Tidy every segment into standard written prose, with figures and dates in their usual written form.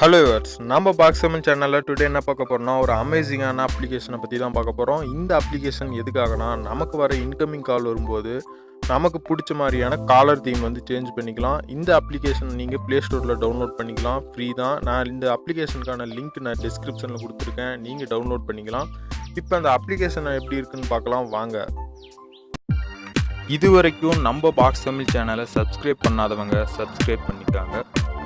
Hello viewers, நம்ம பாக்ஸமன் சேனலில் today என்ன பார்க்க போகிறோம்னா ஒரு அமேசிங்கான அப்ளிகேஷனை பற்றி தான் பார்க்க போகிறோம். இந்த அப்ளிகேஷன் எதுக்காகனா, நமக்கு வர இன்கமிங் கால் வரும்போது நமக்கு பிடிச்ச மாதிரியான காலர் தீம் வந்து சேஞ்ச் பண்ணிக்கலாம். இந்த அப்ளிகேஷன் நீங்கள் ப்ளே ஸ்டோரில் டவுன்லோட் பண்ணிக்கலாம், ஃப்ரீ தான். நான் இந்த அப்ளிகேஷனுக்கான லிங்க் நான் டிஸ்கிரிப்ஷனில் கொடுத்துருக்கேன், நீங்கள் டவுன்லோட் பண்ணிக்கலாம். இப்போ அந்த அப்ளிகேஷன் எப்படி இருக்குன்னு பார்க்கலாம் வாங்க. இது வரைக்கும் நம்ம பாக்ஸ் தமிழ் சேனலை சப்ஸ்கிரைப் பண்ணாதவங்க சப்ஸ்கிரைப் பண்ணிக்காங்க,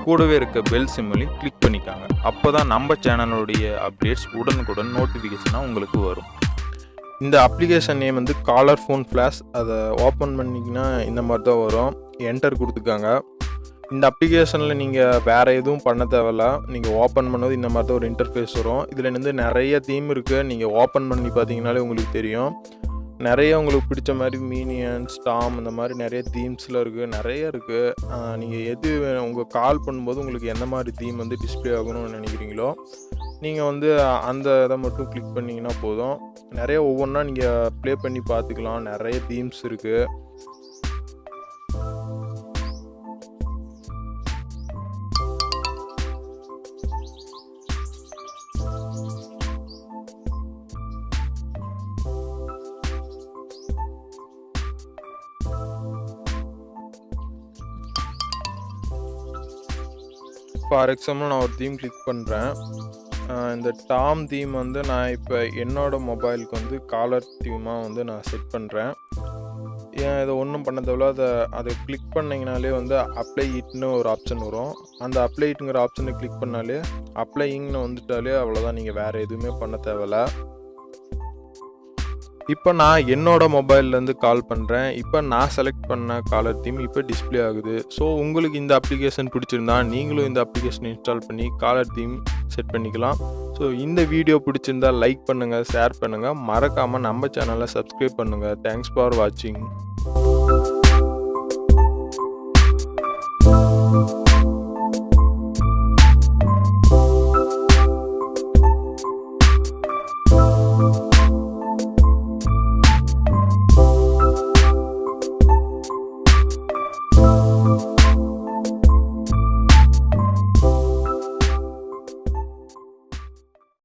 கூடவே இருக்க பெல் சிம்மலையும் கிளிக் பண்ணிக்காங்க. அப்போ தான் நம்ம சேனலுடைய அப்டேட்ஸ் உடனுக்குடன் நோட்டிஃபிகேஷனாக உங்களுக்கு வரும். இந்த அப்ளிகேஷன் நேம் வந்து காலர் ஃபோன் ஃப்ளாஷ். அதை ஓப்பன் பண்ணிங்கன்னா இந்த மாதிரி தான் வரும். என்டர் கொடுத்துக்காங்க. இந்த அப்ளிகேஷனில் நீங்கள் வேறு எதுவும் பண்ண தேவையில்ல. நீங்கள் ஓப்பன் பண்ணது இந்த மாதிரி தான் ஒரு இன்டர்ஃபேஸ் வரும். இதில் வந்து நிறைய தீம் இருக்குது. நீங்கள் ஓப்பன் பண்ணி பார்த்தீங்கனாலே உங்களுக்கு தெரியும். நிறைய உங்களுக்கு பிடிச்ச மாதிரி மீனியன், ஸ்டாம், இந்த மாதிரி நிறைய தீம்ஸில் இருக்குது, நிறைய இருக்குது. நீங்கள் எது உங்கள் கால் பண்ணும்போது உங்களுக்கு எந்த மாதிரி தீம் வந்து டிஸ்பிளே ஆகணும்னு நினைக்கிறீங்களோ நீங்கள் வந்து அந்த இதை மட்டும் கிளிக் பண்ணிங்கன்னா போதும். நிறைய ஒவ்வொன்றா நீங்கள் ப்ளே பண்ணி பார்த்துக்கலாம். நிறைய தீம்ஸ் இருக்குது. ஃபார் எக்ஸாம்பிள் நான் ஒரு தீம் கிளிக் பண்ணுறேன். இந்த டாம் தீம் வந்து நான் இப்போ என்னோடய மொபைலுக்கு வந்து காலர் தீமாக வந்து நான் செட் பண்ணுறேன். ஏன் இதை ஒன்றும் பண்ண தேவையில்ல. அதை கிளிக் பண்ணிங்கனாலே வந்து அப்ளை இட்னு ஒரு ஆப்ஷன் வரும். அந்த அப்ளை இட்டுங்கிற ஆப்ஷனை கிளிக் பண்ணாலே அப்ளையிங்னு வந்துட்டாலே அவ்வளோதான். நீங்கள் வேறு எதுவுமே பண்ண தேவையில்ல. இப்போ நான் என்னோடய மொபைல்லேருந்து கால் பண்ணுறேன். இப்போ நான் செலக்ட் பண்ண காலர் தீம் இப்போ டிஸ்பிளே ஆகுது. ஸோ உங்களுக்கு இந்த அப்ளிகேஷன் பிடிச்சிருந்தா நீங்களும் இந்த அப்ளிகேஷன் இன்ஸ்டால் பண்ணி காலர் தீம் செட் பண்ணிக்கலாம். ஸோ இந்த வீடியோ பிடிச்சிருந்தா லைக் பண்ணுங்கள், ஷேர் பண்ணுங்கள், மறக்காமல் நம்ம சேனலை சப்ஸ்கிரைப் பண்ணுங்கள். தேங்க்ஸ் ஃபார் வாட்சிங்.